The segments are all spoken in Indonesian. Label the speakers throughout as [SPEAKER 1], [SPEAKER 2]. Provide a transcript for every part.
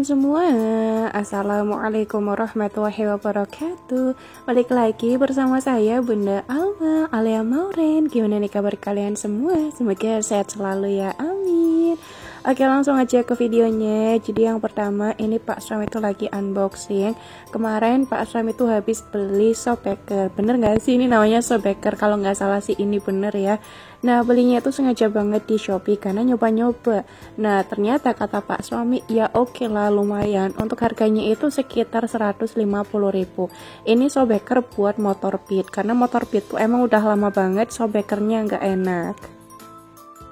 [SPEAKER 1] teman-teman semua, Assalamualaikum warahmatullahi wabarakatuh. Balik lagi bersama saya Bunda Alma Alia Mauren. Gimana nih kabar kalian semua? Semoga sehat selalu ya, amin. Oke, langsung aja ke videonya. Jadi yang pertama, ini Pak Sram itu lagi unboxing. Kemarin Pak Sram itu habis beli Sobeker. Bener gak sih ini namanya Sobeker? Kalau nggak salah sih ini bener ya. Nah, belinya itu sengaja banget di Shopee karena nyoba-nyoba. Nah, ternyata kata Pak suami, ya oke lah lumayan. Untuk harganya itu sekitar 150.000. Ini Sobeker buat motor Beat. Karena motor Beat tuh emang udah lama banget Sobekernya nggak enak.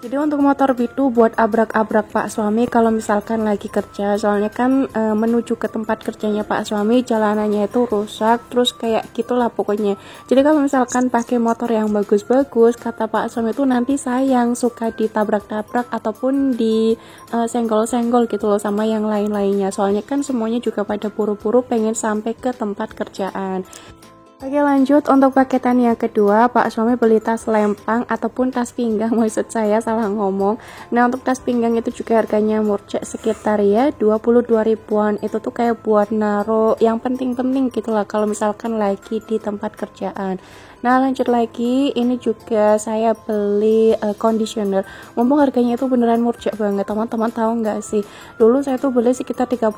[SPEAKER 1] Jadi untuk motor itu buat abrak-abrak Pak suami kalau misalkan lagi kerja, soalnya kan menuju ke tempat kerjanya Pak suami jalanannya itu rusak, terus kayak gitulah pokoknya. Jadi kalau misalkan pakai motor yang bagus-bagus, kata Pak suami itu nanti sayang, suka ditabrak-tabrak ataupun di senggol-senggol gitu loh sama yang lain-lainnya. Soalnya kan semuanya juga pada buru-buru pengen sampai ke tempat kerjaan. Oke, lanjut untuk paketan yang kedua, Pak suami beli tas lempang ataupun tas pinggang, maksud saya salah ngomong. Nah, untuk tas pinggang itu juga harganya murcek sekitar ya 22 ribuan. Itu tuh kayak buat naro yang penting-penting gitulah kalau misalkan lagi di tempat kerjaan. Nah, lanjut lagi, ini juga saya beli conditioner. Mumpung harganya itu beneran murcek banget, teman-teman tahu nggak sih? Dulu saya tuh beli sekitar 35.000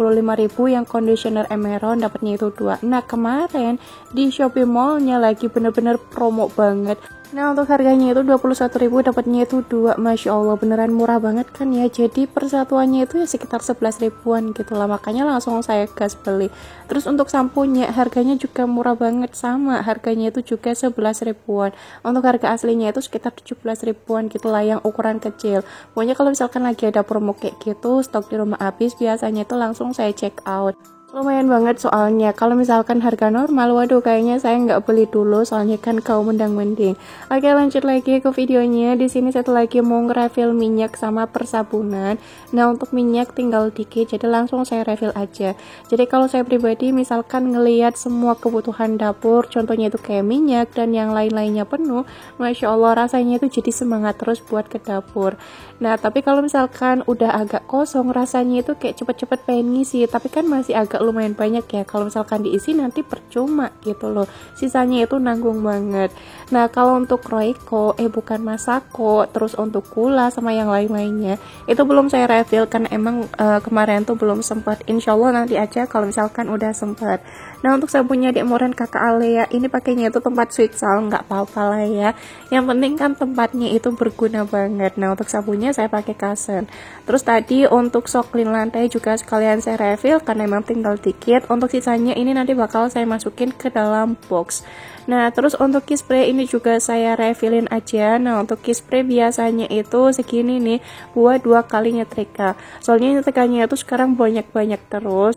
[SPEAKER 1] yang conditioner Emeron, dapatnya itu 2. Nah, kemarin di Shopee Mall-nya lagi bener-bener promo banget. Nah, untuk harganya itu 21.000, dapatnya itu 2. Masya Allah, beneran murah banget kan ya. Jadi persatuannya itu ya sekitar 11 ribuan gitu lah. Makanya langsung saya gas beli. Terus untuk sampunya harganya juga murah banget, sama harganya itu juga 11 ribuan. Untuk harga aslinya itu sekitar 17 ribuan gitu lah yang ukuran kecil. Pokoknya kalau misalkan lagi ada promo kayak gitu, stok di rumah habis, biasanya itu langsung saya check out. Lumayan banget soalnya. Kalau misalkan harga normal, waduh kayaknya saya nggak beli dulu soalnya kan kau mendang-mending. Oke, lanjut lagi ke videonya. Di sini satu lagi mau nge-refill minyak sama persabunan. Nah, untuk minyak tinggal dikit jadi langsung saya refill aja. Jadi kalau saya pribadi misalkan ngelihat semua kebutuhan dapur, contohnya itu kayak minyak dan yang lain-lainnya penuh, Masya Allah rasanya itu jadi semangat terus buat ke dapur. Nah, tapi kalau misalkan udah agak kosong rasanya itu kayak cepet-cepet pengen ngisi, tapi kan masih agak lumayan banyak ya, kalau misalkan diisi nanti percuma gitu loh, sisanya itu nanggung banget. Nah, kalau untuk Royco bukan Masako, terus untuk Kula sama yang lain-lainnya itu belum saya refill karena emang kemarin tuh belum sempat. Insyaallah nanti aja kalau misalkan udah sempat. Nah, untuk sabunnya Dek Moren Kakak Alea ini pakainya itu tempat sweet sound, nggak apa-apa lah ya, yang penting kan tempatnya itu berguna banget. Nah, untuk sabunnya saya pakai Kasen. Terus tadi untuk sok clean lantai juga sekalian saya refill karena memang tinggal dikit. Untuk sisanya ini nanti bakal saya masukin ke dalam box. Nah, terus untuk key spray ini juga saya refillin aja. Nah, untuk key spray biasanya itu segini nih buat 2 kali nyetrika. Soalnya nyetrikanya itu sekarang banyak-banyak terus.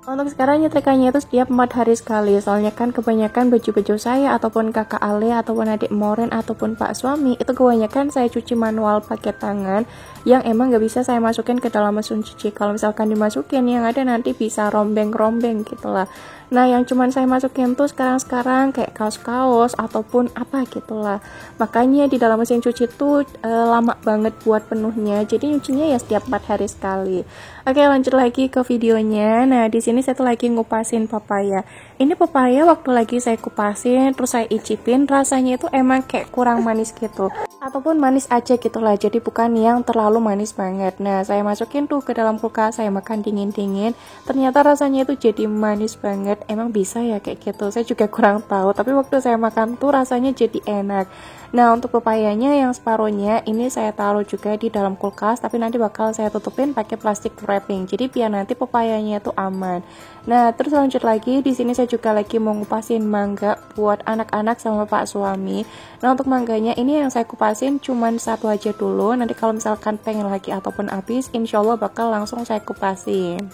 [SPEAKER 1] Untuk sekarang nyetrikannya itu setiap 4 hari sekali. Soalnya kan kebanyakan baju-baju saya ataupun kakak Ale ataupun adik Moren ataupun pak suami itu kebanyakan saya cuci manual pakai tangan, yang emang gak bisa saya masukin ke dalam mesin cuci. Kalau misalkan dimasukin yang ada nanti bisa rombeng-rombeng gitulah. Nah, yang cuman saya masukin tuh sekarang-sekarang kayak kaos-kaos ataupun apa gitulah. Makanya di dalam mesin cuci tuh lama banget buat penuhnya. Jadi nyucinya ya setiap 4 hari sekali. Oke, lanjut lagi ke videonya. Nah, di sini saya tuh lagi ngupasin papaya. Ini papaya waktu lagi saya kupasin terus saya icipin, rasanya itu emang kayak kurang manis gitu. Ataupun manis aja gitulah. Jadi bukan yang terlalu manis banget. Nah, saya masukin tuh ke dalam kulkas, saya makan dingin-dingin. Ternyata rasanya itu jadi manis banget. Emang bisa ya kayak gitu, saya juga kurang tahu, tapi waktu saya makan tuh rasanya jadi enak. Nah, untuk pepayanya yang separuhnya ini saya taruh juga di dalam kulkas, tapi nanti bakal saya tutupin pakai plastik wrapping, jadi biar nanti pepayanya itu aman. Nah, terus lanjut lagi, di sini saya juga lagi mau ngupasin mangga buat anak-anak sama pak suami. Nah, untuk mangganya ini yang saya kupasin cuman satu aja dulu, nanti kalau misalkan pengen lagi ataupun habis, insya Allah bakal langsung saya kupasin.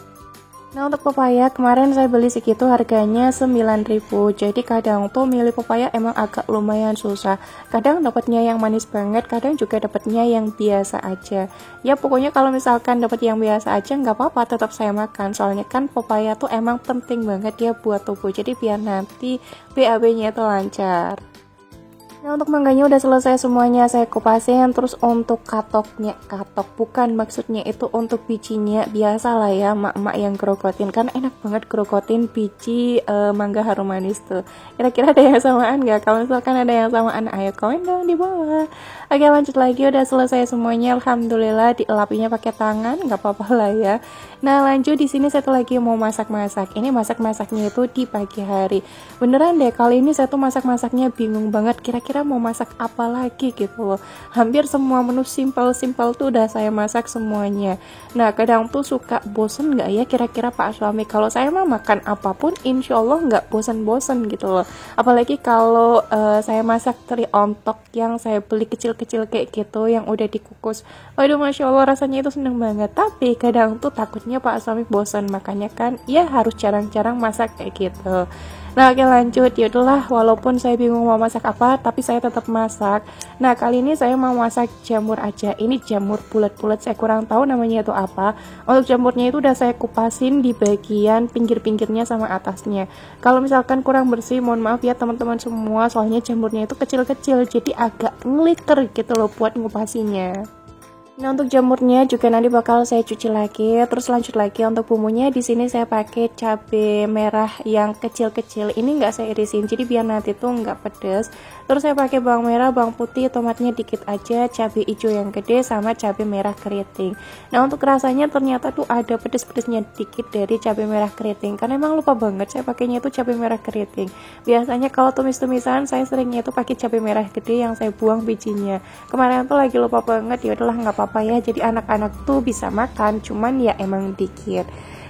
[SPEAKER 1] Nah, untuk pepaya kemarin saya beli segitu harganya 9.000. Jadi kadang tuh milih pepaya emang agak lumayan susah. Kadang dapatnya yang manis banget, kadang juga dapatnya yang biasa aja. Ya pokoknya kalau misalkan dapat yang biasa aja nggak apa-apa, tetap saya makan. Soalnya kan pepaya tuh emang penting banget ya buat tubuh. Jadi biar nanti BAB-nya itu lancar. Nah, untuk mangganya udah selesai semuanya, saya kupasin. Terus untuk katoknya, katok bukan, maksudnya itu untuk bijinya. Biasa lah ya mak-mak yang grogotin, kan enak banget grogotin biji mangga harum manis tuh. Kira-kira ada yang samaan gak? Kalau misalkan ada yang samaan, ayo komen dong di bawah. Oke, lanjut lagi, udah selesai semuanya. Alhamdulillah, dielapinya pakai tangan, nggak apa-apa lah ya. Nah, lanjut di sini satu lagi mau masak-masak. Ini masak-masaknya itu di pagi hari. Beneran deh, kali ini saya tuh masak-masaknya bingung banget. Kira-kira mau masak apa lagi gitu loh. Hampir semua menu simpel-simpel tuh udah saya masak semuanya. Nah, kadang tuh suka bosen nggak ya kira-kira Pak Suami? Kalau saya mah makan apapun, insya Allah nggak bosen-bosen gitu loh. Apalagi kalau saya masak teri ontok yang saya beli kecil-kecil kayak gitu, yang udah dikukus. Waduh, Masya Allah, rasanya itu seneng banget. Tapi kadang tuh takutnya Pak Suami bosan, makanya kan ya harus jarang-jarang masak kayak gitu. Nah, oke, lanjut. Ya udahlah, walaupun saya bingung mau masak apa, tapi saya tetap masak. Nah, kali ini saya mau masak jamur aja. Ini jamur bulat-bulat, saya kurang tahu namanya itu apa. Untuk jamurnya itu udah saya kupasin di bagian pinggir-pinggirnya sama atasnya. Kalau misalkan kurang bersih, mohon maaf ya teman-teman semua, soalnya jamurnya itu kecil-kecil, jadi agak ngeliker gitu loh buat ngupasinnya. Nah, untuk jamurnya juga nanti bakal saya cuci lagi. Terus lanjut lagi untuk bumbunya, di sini saya pakai cabai merah yang kecil-kecil. Ini nggak saya irisin, jadi biar nanti tuh nggak pedes. Terus saya pakai bawang merah, bawang putih, tomatnya dikit aja, cabai hijau yang gede sama cabai merah keriting. Nah, untuk rasanya ternyata tuh ada pedes-pedesnya dikit dari cabai merah keriting. Karena emang lupa banget saya pakainya itu cabai merah keriting. Biasanya kalau tumis-tumisan saya seringnya itu pakai cabai merah gede yang saya buang bijinya. Kemarin tuh lagi lupa banget, ya udahlah nggak apa-apa ya, jadi anak-anak tuh bisa makan, cuman ya emang dikit.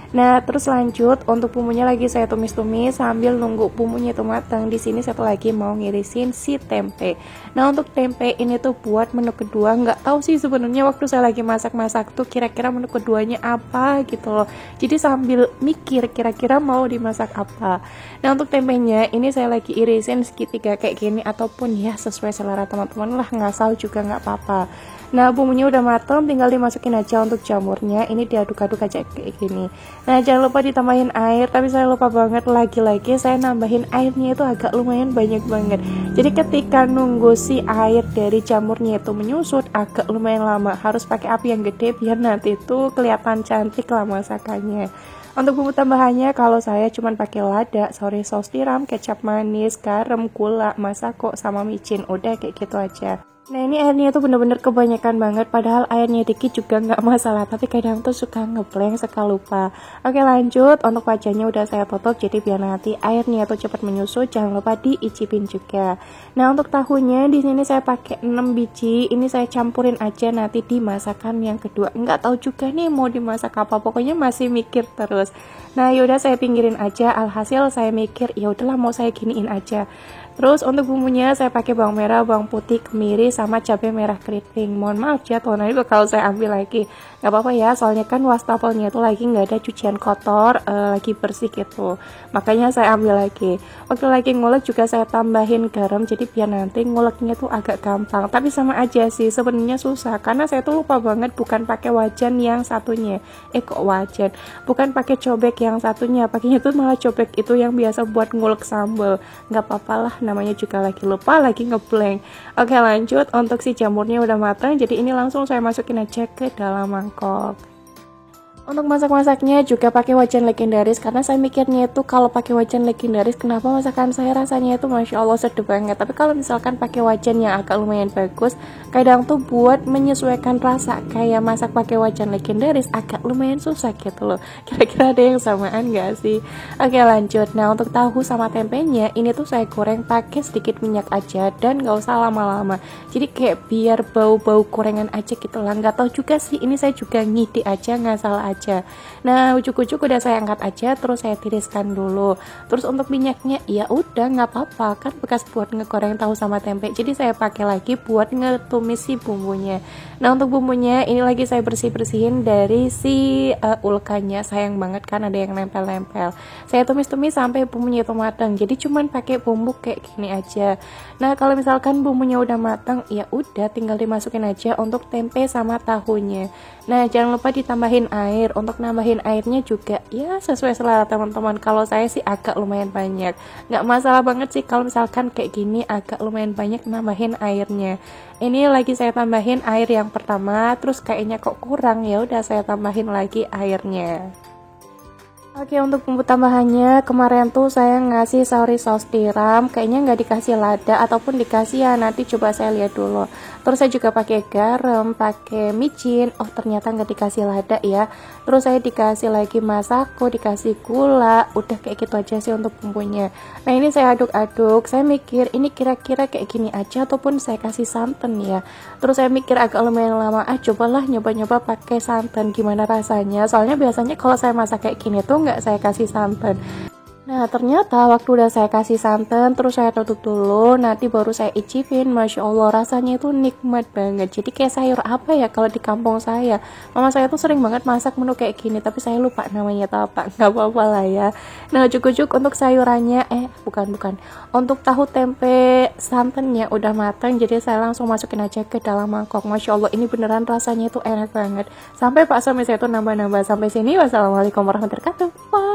[SPEAKER 1] Nah, terus lanjut untuk bumbunya lagi saya tumis-tumis sambil nunggu bumbunya itu matang. Di sini satu lagi mau ngirisin si tempe. Nah, untuk tempe ini tuh buat menu kedua. Nggak tahu sih sebenarnya waktu saya lagi masak-masak tuh kira-kira menu keduanya apa gitu loh. Jadi sambil mikir kira-kira mau dimasak apa. Nah, untuk tempenya ini saya lagi irisin segitiga kayak gini, ataupun ya sesuai selera teman-teman lah, ngasal juga nggak apa-apa. Nah, bumbunya udah matang, tinggal dimasukin aja untuk jamurnya. Ini diaduk-aduk aja kayak gini. Nah, jangan lupa ditambahin air, tapi saya lupa banget, lagi-lagi saya nambahin airnya itu agak lumayan banyak banget. Jadi ketika nunggu si air dari jamurnya itu menyusut agak lumayan lama. Harus pakai api yang gede biar nanti itu kelihatan cantik lah masakannya. Untuk bumbu tambahannya, kalau saya cuma pakai lada, soy sauce tiram, kecap manis, garam, gula, masako, sama micin. Udah kayak gitu aja. Nah, ini airnya tuh bener-bener kebanyakan banget, padahal airnya dikit juga nggak masalah, tapi kadang tuh suka ngeblank, suka lupa. Oke, lanjut. Untuk wajahnya udah saya tutup, jadi biar nanti airnya tuh cepat menyusut, jangan lupa diicipin juga. Nah, untuk tahunya di sini saya pakai 6 biji, ini saya campurin aja nanti di masakan yang kedua. Nggak tahu juga nih mau dimasak apa, pokoknya masih mikir terus. Nah, yaudah saya pinggirin aja, alhasil saya mikir, ya udahlah mau saya giniin aja. Terus untuk bumbunya saya pakai bawang merah, bawang putih, kemiri, sama cabai merah keriting. Mohon maaf ya, nanti kalau saya ambil lagi. Gak apa-apa ya, soalnya kan wastafelnya itu lagi nggak ada cucian kotor, lagi bersih gitu. Makanya saya ambil lagi. Waktu lagi ngulek juga saya tambahin garam, jadi biar nanti nguleknya tuh agak gampang. Tapi sama aja sih, sebenarnya susah. Karena saya tuh lupa banget bukan pakai wajan yang satunya. Kok wajan? Bukan pakai cobek yang satunya. Pakainya tuh malah cobek itu yang biasa buat ngulek sambal. Gak apa-apa lah, namanya juga lagi lupa, lagi ngeblank. Oke, lanjut. Untuk si jamurnya udah matang, jadi ini langsung saya masukin aja ke dalam mangkok. Untuk masak-masaknya juga pakai wajan legendaris, karena saya mikirnya itu kalau pakai wajan legendaris kenapa masakan saya rasanya itu Masya Allah sedap banget. Tapi kalau misalkan pakai wajan yang agak lumayan bagus, kadang tuh buat menyesuaikan rasa kayak masak pakai wajan legendaris agak lumayan susah gitu loh. Kira-kira ada yang samaan gak sih? Oke, lanjut. Nah, untuk tahu sama tempenya ini tuh saya goreng pakai sedikit minyak aja dan gak usah lama-lama. Jadi kayak biar bau-bau gorengan aja gitu lah. Gak tahu juga sih, ini saya juga ngide aja, nggak salah aja. Nah, ujuk-ujuk udah saya angkat aja, terus saya tiriskan dulu. Terus untuk minyaknya ya udah nggak apa-apa, kan bekas buat ngegoreng tahu sama tempe, jadi saya pakai lagi buat ngetumis si bumbunya. Nah, untuk bumbunya ini lagi saya bersih-bersihin dari si ulkanya, sayang banget kan ada yang nempel-nempel. Saya tumis-tumis sampai bumbunya itu matang, jadi cuman pakai bumbu kayak gini aja. Nah, kalau misalkan bumbunya udah matang, ya udah tinggal dimasukin aja untuk tempe sama tahunya. Nah, jangan lupa ditambahin air. air. Untuk nambahin airnya juga ya sesuai selera teman-teman. Kalau saya sih agak lumayan banyak, nggak masalah banget sih kalau misalkan kayak gini agak lumayan banyak nambahin airnya. Ini lagi saya tambahin air yang pertama, terus kayaknya kok kurang, ya udah saya tambahin lagi airnya. Oke, untuk bumbu tambahannya kemarin tuh saya ngasih sauri saus tiram, kayaknya nggak dikasih lada ataupun dikasih ya, nanti coba saya lihat dulu. Terus saya juga pakai garam, pakai micin, oh ternyata nggak dikasih lada ya. Terus saya dikasih lagi masako, dikasih gula, udah kayak gitu aja sih untuk bumbunya. Nah ini saya aduk-aduk, saya mikir ini kira-kira kayak gini aja ataupun saya kasih santan ya. Terus saya mikir agak lumayan lama, cobalah nyoba-nyoba pakai santan gimana rasanya. Soalnya biasanya kalau saya masak kayak gini tuh nggak saya kasih santan. Nah ternyata waktu udah saya kasih santan, terus saya tutup dulu, nanti baru saya icipin, Masya Allah rasanya itu nikmat banget. Jadi kayak sayur apa ya kalau di kampung saya, mama saya tuh sering banget masak menu kayak gini, tapi saya lupa namanya apa, nggak apa-apa lah ya. Nah cukup untuk sayurannya, bukan, untuk tahu tempe santannya udah matang, jadi saya langsung masukin aja ke dalam mangkok. Masya Allah ini beneran rasanya itu enak banget, sampai pak suami saya tuh nambah-nambah. Sampai sini, wassalamualaikum warahmatullahi wabarakatuh.